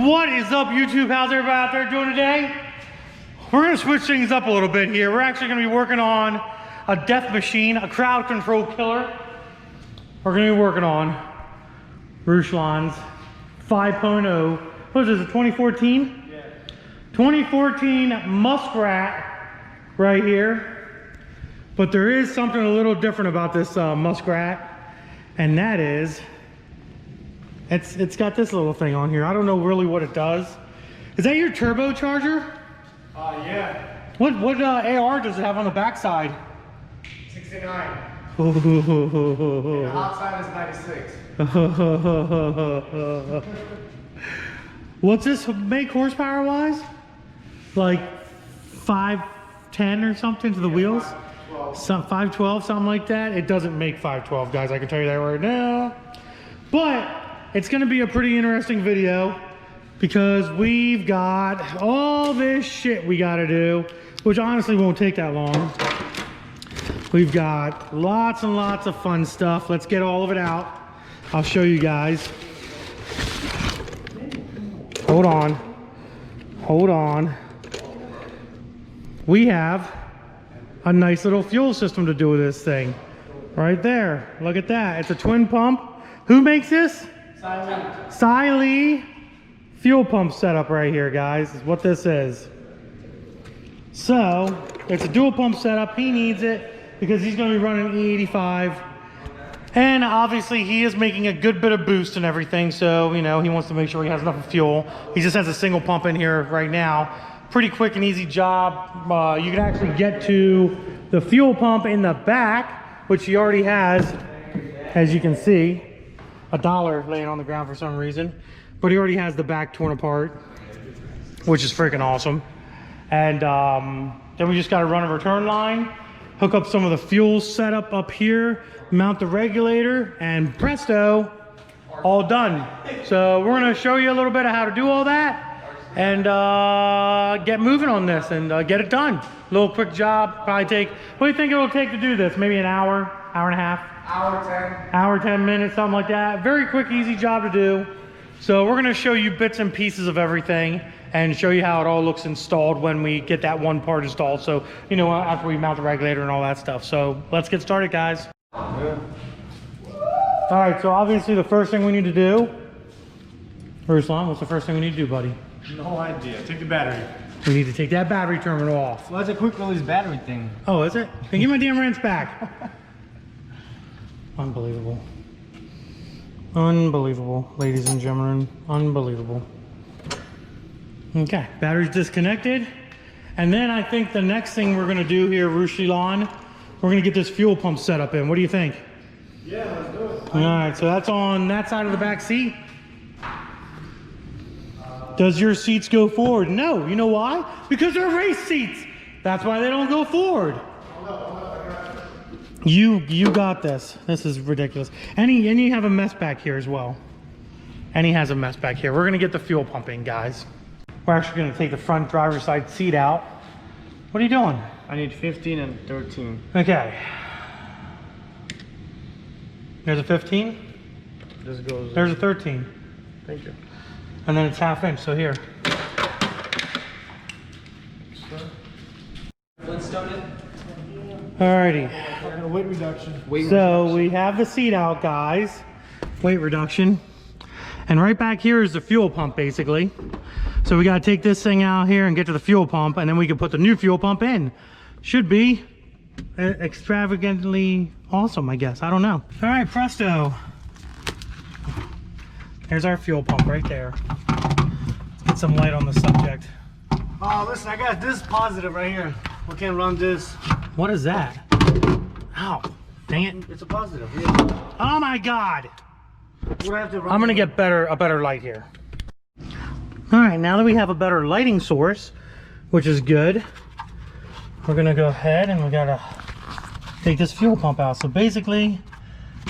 What is up, YouTube? How's everybody out there doing today? We're gonna switch things up a little bit here. We're actually gonna be working on a death machine, a crowd control killer. We're gonna be working on Ruslan's 5.0. What is this, a 2014? Yeah. 2014 Muskrat right here. But there is something a little different about this Muskrat, and that is, it's got this little thing on here. I don't know really what it does. Is that your turbocharger? Yeah. What AR does it have on the backside? 69. And the hot side is 96. What's this make horsepower wise? Like 510 or something to the wheels? 512, something like that. It doesn't make 512, guys. I can tell you that right now. But it's going to be a pretty interesting video because we've got all this shit we got to do, which honestly won't take that long. We've got lots and lots of fun stuff. Let's get all of it out. I'll show you guys. Hold on. Hold on. We have a nice little fuel system to do with this thing. Right there. Look at that. It's a twin pump. Who makes this? SISWAY fuel pump setup right here, guys, is what this is. So it's a dual pump setup. He needs it because he's going to be running E85, and obviously he is making a good bit of boost and everything, so you know he wants to make sure he has enough fuel. He just has a single pump in here right now. Pretty quick and easy job. You can actually get to the fuel pump in the back, which he already has, as you can see. $1 laying on the ground for some reason, but he already has the back torn apart, which is freaking awesome. And then we just got to run a return line, hook up some of the fuel setup up here, mount the regulator, and presto, all done. So we're going to show you a little bit of how to do all that and get moving on this and get it done. A little quick job. Probably take, what do you think it will take to do this? Maybe an hour, hour and a half? Hour 10 minutes, something like that. Very quick, easy job to do. So we're going to show you bits and pieces of everything and show you how it all looks installed when we get that one part installed. So, you know, after we mount the regulator and all that stuff. So let's get started, guys. Yeah. All right, so obviously the first thing we need to do, Ruslan, what's the first thing we need to do, buddy? No idea. Take the battery. We need to take that battery terminal off. Well, that's a quick release battery thing. Oh, is it? Then give my damn wrench back. Unbelievable. Unbelievable, ladies and gentlemen. Unbelievable. Okay, battery's disconnected. And then I think the next thing we're going to do here, Ruslan, we're going to get this fuel pump set up in. What do you think? Yeah, let's do it. All right, so that's on that side of the back seat. Does your seats go forward? No. You know why? Because they're race seats. That's why they don't go forward. You got this. This is ridiculous. And you have a mess back here as well. And he has a mess back here. We're going to get the fuel pump in, guys. We're actually going to take the front driver's side seat out. What are you doing? I need 15 and 13. Okay. There's a 15. This goes. There's a 13. Thank you. And then it's ½ inch, so here. Flintstone it. Alrighty. Weight reduction. So we have the seat out, guys. Weight reduction. And right back here is the fuel pump, basically. So we got to take this thing out here and get to the fuel pump, and then we can put the new fuel pump in. Should be extravagantly awesome, I guess. I don't know. All right, presto. There's our fuel pump right there. Let's get some light on the subject. Oh, listen, I got this positive right here. We can't run this. What is that? Ow, dang it. It's a positive. Yeah. Oh my God. We'll have to run. I'm gonna get a better light here. All right, now that we have a better lighting source, which is good, we're gonna go ahead and we gotta take this fuel pump out. So basically,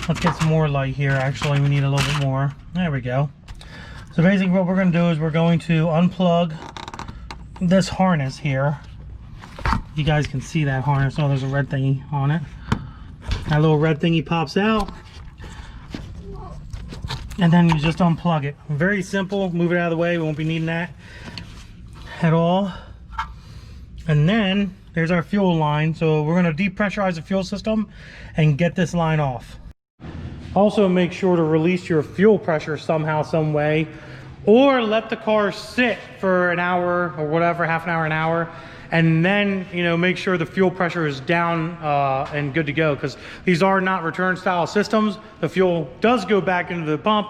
let's get some more light here. Actually, we need a little bit more. There we go. So basically what we're gonna do is we're going to unplug this harness here. You guys can see that harness. Oh, there's a red thingy on it. That little red thingy pops out. and then you just unplug it. Very simple. Move it out of the way. We won't be needing that at all. And then there's our fuel line. So we're going to depressurize the fuel system and get this line off. Also make sure to release your fuel pressure somehow, some way, or let the car sit for an hour or whatever, half an hour, an hour, and then, you know, make sure the fuel pressure is down and good to go, because these are not return style systems. The fuel does go back into the pump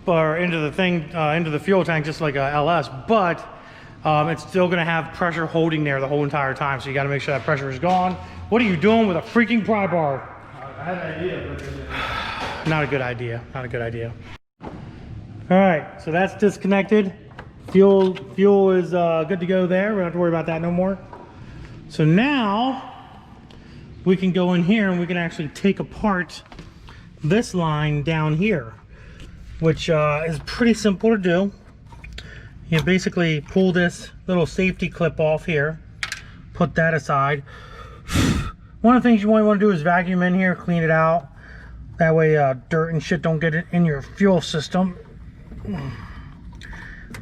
or into the thing, into the fuel tank, just like a LS, but it's still going to have pressure holding there the whole entire time. So you got to make sure that pressure is gone. What are you doing with a freaking pry bar? I had an idea, but Not a good idea. Not a good idea. All right, so that's disconnected. Fuel is good to go there. We don't have to worry about that no more. So now we can go in here and we can actually take apart this line down here, which is pretty simple to do. You basically pull this little safety clip off here, put that aside. One of the things you might want to do is vacuum in here, clean it out. That way dirt and shit don't get it in your fuel system.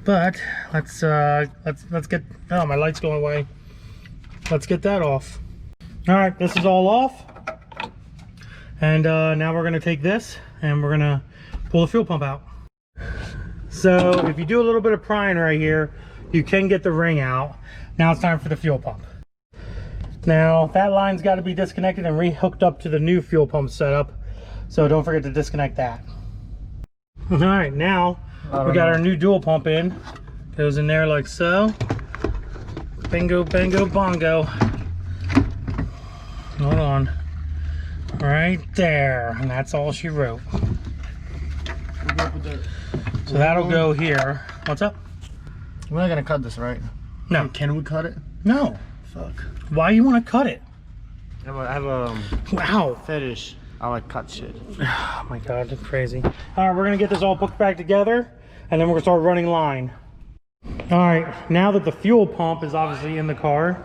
But let's get, oh, my light's going away. Let's get that off. All right, this is all off. And now we're gonna take this and we're gonna pull the fuel pump out. So if you do a little bit of prying right here, you can get the ring out. Now it's time for the fuel pump. Now that line's got to be disconnected and re-hooked up to the new fuel pump setup. So don't forget to disconnect that. All right, now we got our new dual pump in. Goes in there like so. Bingo, bango, bongo. Hold on. Right there. And that's all she wrote. So that'll go here. What's up? we're not gonna cut this, right? No. Can we cut it? No. Fuck. Why you want to cut it? I have a Wow. fetish. I like cut shit. Oh my god, that's crazy. All right, we're gonna get this all put back together and then we're gonna start running line. All right, now that the fuel pump is obviously in the car,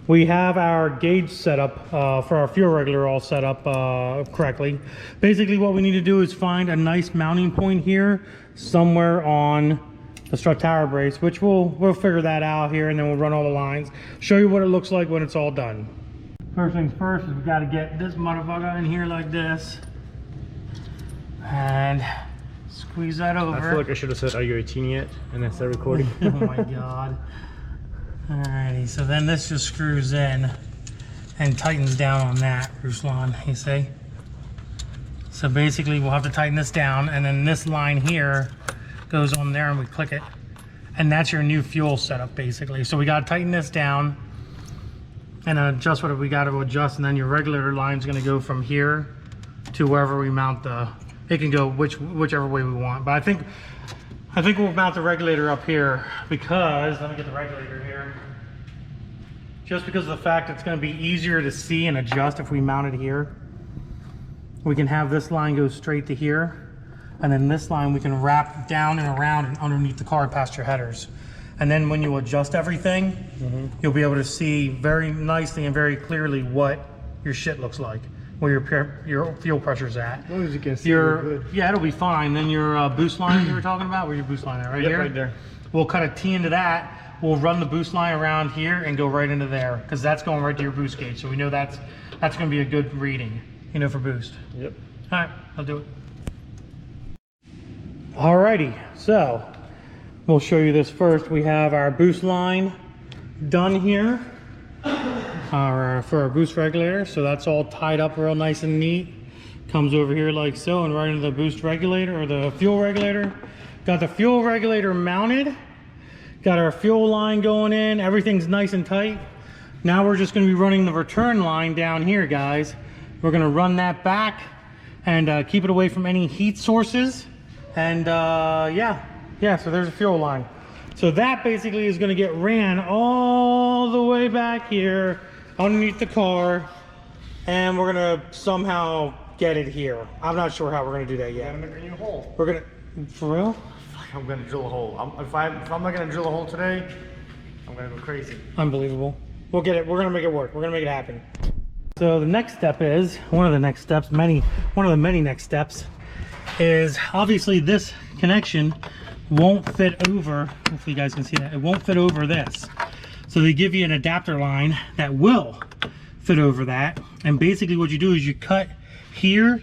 we have our gauge set up for our fuel regulator all set up correctly. Basically what we need to do is find a nice mounting point here somewhere on the strut tower brace, which we'll figure that out here, and then we'll run all the lines, show you what it looks like when it's all done. First things first is we got to get this motherfucker in here like this and squeeze that over. I feel like I should have said, "Are you 18 yet?" and then start recording. Oh my god. Alrighty, so then this just screws in and tightens down on that, Ruslan, you see? So basically we'll have to tighten this down, and then this line here goes on there and we click it. And that's your new fuel setup basically. So we gotta tighten this down and adjust what we gotta adjust, and then your regulator line is gonna go from here to wherever we mount the, it can go whichever way we want. But I think we'll mount the regulator up here because, let me get the regulator here. Just because of the fact it's going to be easier to see and adjust if we mount it here. We can have this line go straight to here. And then this line we can wrap down and around and underneath the car past your headers. And then when you adjust everything, you'll be able to see very nicely and very clearly what your shit looks like, where your fuel pressure's at. As long as you can see, good. Yeah, it'll be fine. Then your boost line you were talking about, where's your boost line at? Right here? Right there. We'll cut a T into that. We'll run the boost line around here and go right into there, because that's going right to your boost gauge. So we know that's going to be a good reading, you know, for boost. Yep. All right, I'll do it. Alrighty, so we'll show you this first. We have our boost line done here. For our boost regulator, so that's all tied up real nice and neat. Comes over here like so and right into the boost regulator, or the fuel regulator. Got the fuel regulator mounted, got our fuel line going in, everything's nice and tight. Now we're just going to be running the return line down here, guys. We're going to run that back and keep it away from any heat sources, and yeah, so there's a fuel line. So that basically is going to get ran all the way back here underneath the car, and we're gonna somehow get it here. I'm not sure how we're gonna do that yet. I'm gonna make a new hole. We're gonna, for real? I'm gonna drill a hole. If I'm not gonna drill a hole today, I'm gonna go crazy. Unbelievable. We'll get it. We're gonna make it work. We're gonna make it happen. So the next step is, one of the many next steps is obviously this connection won't fit over, hopefully you guys can see that, it won't fit over this. So they give you an adapter line that will fit over that. And basically what you do is you cut here,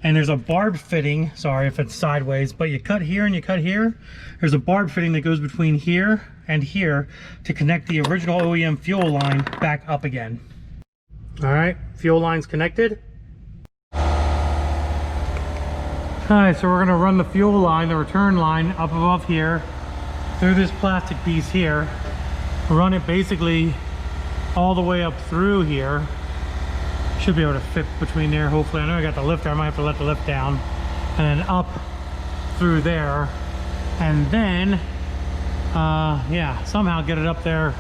and there's a barb fitting, sorry if it's sideways, but you cut here and you cut here. There's a barb fitting that goes between here and here to connect the original OEM fuel line back up again. All right, fuel line's connected. All right, so we're gonna run the fuel line, the return line up above here through this plastic piece here. Run it basically all the way up through here. Should be able to fit between there, hopefully. I know I got the lifter, I might have to let the lift down. And then up through there. And then, yeah, somehow get it up there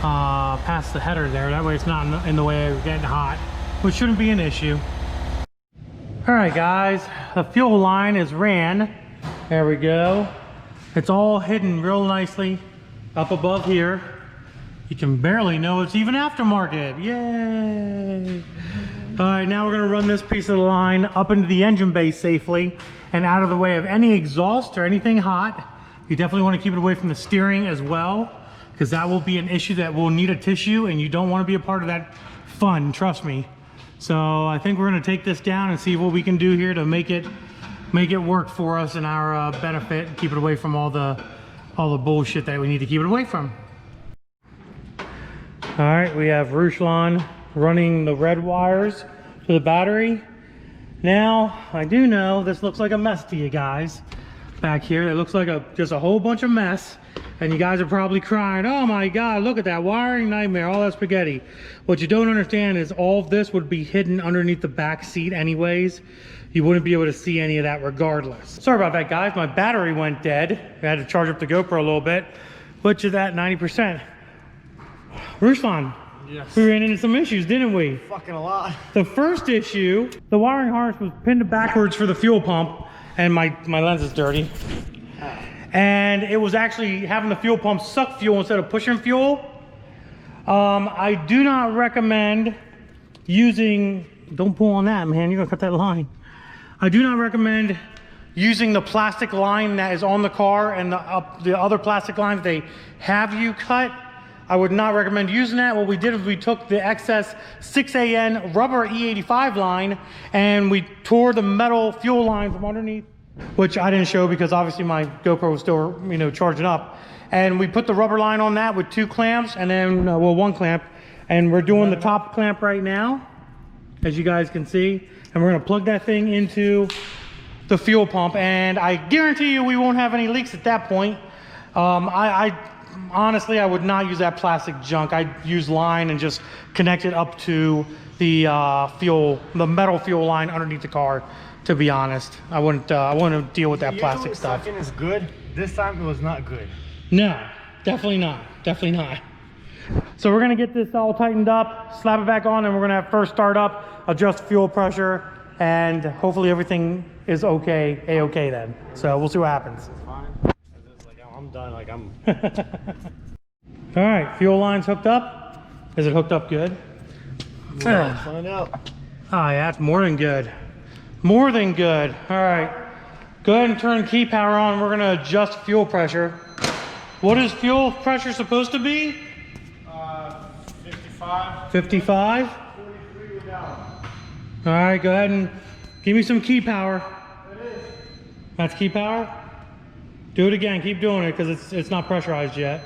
past the header there. That way it's not in the way of getting hot, which shouldn't be an issue. All right, guys, the fuel line is ran. There we go. It's all hidden real nicely up above here. You can barely know it's even aftermarket. Yay! All right, now we're gonna run this piece of the line up into the engine bay safely and out of the way of any exhaust or anything hot. You definitely want to keep it away from the steering as well, because that will be an issue that will need a tissue, and you don't want to be a part of that fun, trust me. So I think we're going to take this down and see what we can do here to make it work for us in our benefit, and keep it away from all the bullshit that we need to keep it away from. All right, we have Ruslan running the red wires to the battery. Now, I do know this looks like a mess to you guys back here. It looks like just a whole bunch of mess. And you guys are probably crying, oh my God, look at that wiring nightmare, all that spaghetti. What you don't understand is all of this would be hidden underneath the back seat anyways. You wouldn't be able to see any of that regardless. Sorry about that, guys. My battery went dead. I had to charge up the GoPro a little bit, which is at 90%. Ruslan, yes. We ran into some issues, didn't we? Fucking a lot. The first issue, the wiring harness was pinned backwards for the fuel pump, and my lens is dirty. And it was actually having the fuel pump suck fuel instead of pushing fuel. I do not recommend using, don't pull on that, man, you're gonna cut that line. I do not recommend using the plastic line that is on the car and the other plastic lines they have you cut. I would not recommend using that. What we did is we took the excess 6AN rubber E85 line and we tore the metal fuel line from underneath, which I didn't show because obviously my GoPro was still, charging up. And we put the rubber line on that with 2 clamps and then, one clamp. And we're doing the top clamp right now, as you guys can see. And we're gonna plug that thing into the fuel pump. And I guarantee you we won't have any leaks at that point. Honestly, I would not use that plastic junk. I'd use line and just connect it up to the the metal fuel line underneath the car. To be honest, I wouldn't deal with that plastic stuff. Second is good. This time it was not good. No, definitely not. Definitely not. So we're gonna get this all tightened up, slap it back on, and we're gonna have first start up, adjust fuel pressure, and hopefully everything is okay, A-okay then. So we'll see what happens. It's fine. It's like, I'm done. Like I'm. All right, fuel line's hooked up. Is it hooked up good? We'll find out. Oh yeah, that's more than good. More than good. All right, go ahead and turn key power on. We're gonna adjust fuel pressure. What is fuel pressure supposed to be? 55. 55? 43 without. All right, go ahead and give me some key power. It is. That's key power? Do it again, keep doing it because it's not pressurized yet.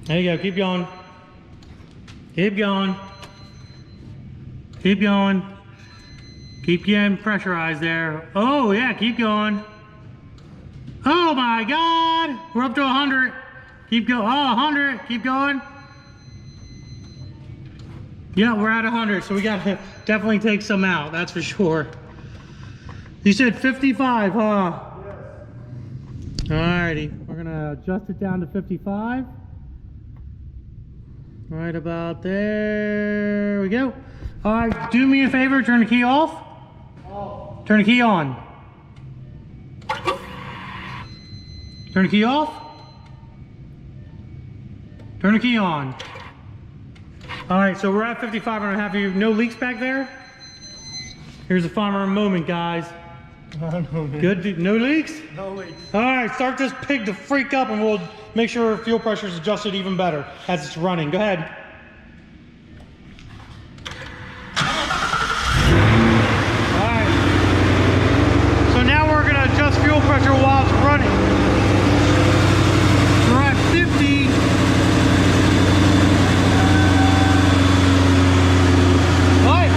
There you go, keep going. Keep going. Keep going. Keep getting pressurized there. Oh yeah, keep going. Oh my God, we're up to 100. Keep going, oh 100, keep going. Yeah, we're at 100, so we gotta definitely take some out, that's for sure. You said 55, huh? Yes. Alrighty, we're gonna adjust it down to 55. Right about there we go. All right, do me a favor, turn the key off. Off. Turn the key on. Turn the key off. Turn the key on. All right, so we're at 55.5. You no leaks back there? Here's a farmer moment, guys. Good, dude. No leaks? No leaks. All right, start this pig to freak up and we'll make sure fuel pressure is adjusted even better as it's running. Go ahead. All right. So now we're gonna adjust fuel pressure while it's running. We're at 50. What?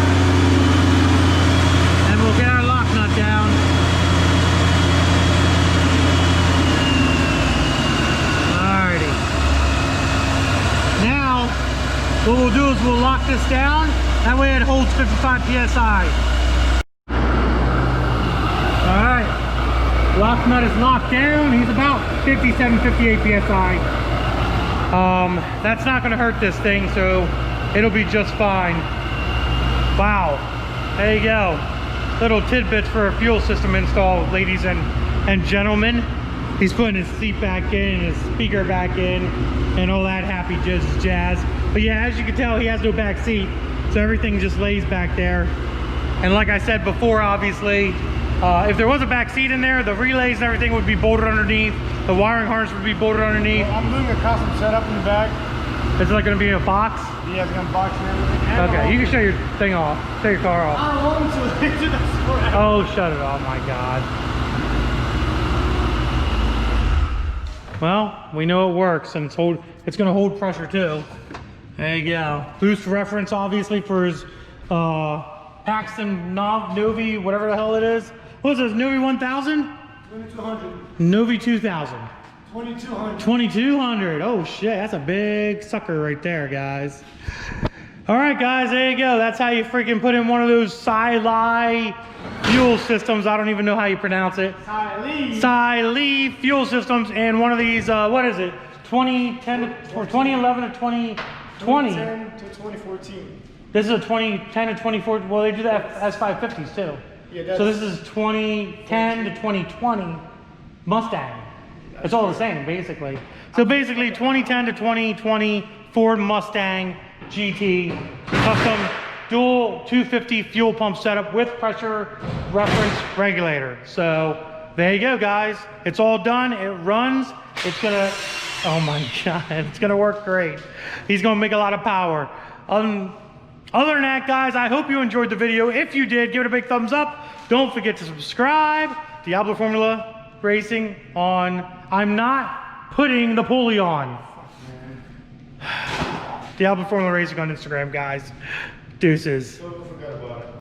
And we'll get our lock nut down. What we'll do is we'll lock this down. That way it holds 55 PSI. All right. Lock nut is locked down. He's about 57, 58 PSI. That's not going to hurt this thing, so it'll be just fine. Wow. There you go. Little tidbits for a fuel system install, ladies and gentlemen. He's putting his seat back in, his speaker back in, and all that happy jazz. But yeah, as you can tell, he has no back seat, so everything just lays back there. And like I said before, obviously, if there was a back seat in there, the relays and everything would be bolted underneath. The wiring harness would be bolted underneath. Well, I'm doing a custom setup in the back. Is it like going to be in a box? Yeah, it's going to box and everything. Okay, you can shut your thing off. Shut your car off. I don't want to. Oh, shut it off, my God. Well, we know it works, and it's going to hold pressure too. There you go. Boost reference, obviously, for his Paxton Novi, whatever the hell it is. What is this, Novi 1000? 2200. Novi 2000. 2200. 2200. Oh shit, that's a big sucker right there, guys. All right, guys, there you go. That's how you freaking put in one of those SISWAY fuel systems. I don't even know how you pronounce it. SISWAY fuel systems, and one of these, what is it? 2010 or 2011 to 2020. 2010 to 2014. This is a 2010 to 2014. Well, they do the S550s too. Yeah, so this is 2010 to 2020 Mustang. It's all the same, basically. So basically, 2010 to 2020 Ford Mustang GT custom dual 250 fuel pump setup with pressure reference regulator. So there you go, guys. It's all done. It runs. It's gonna, oh my God, it's gonna work great. He's gonna make a lot of power. Other than that, guys, I hope you enjoyed the video. If you did, give it a big thumbs up. Don't forget to subscribe. Diablo Formula Racing on. I'm not putting the pulley on. Diablo Formula Racing on Instagram, guys. Deuces.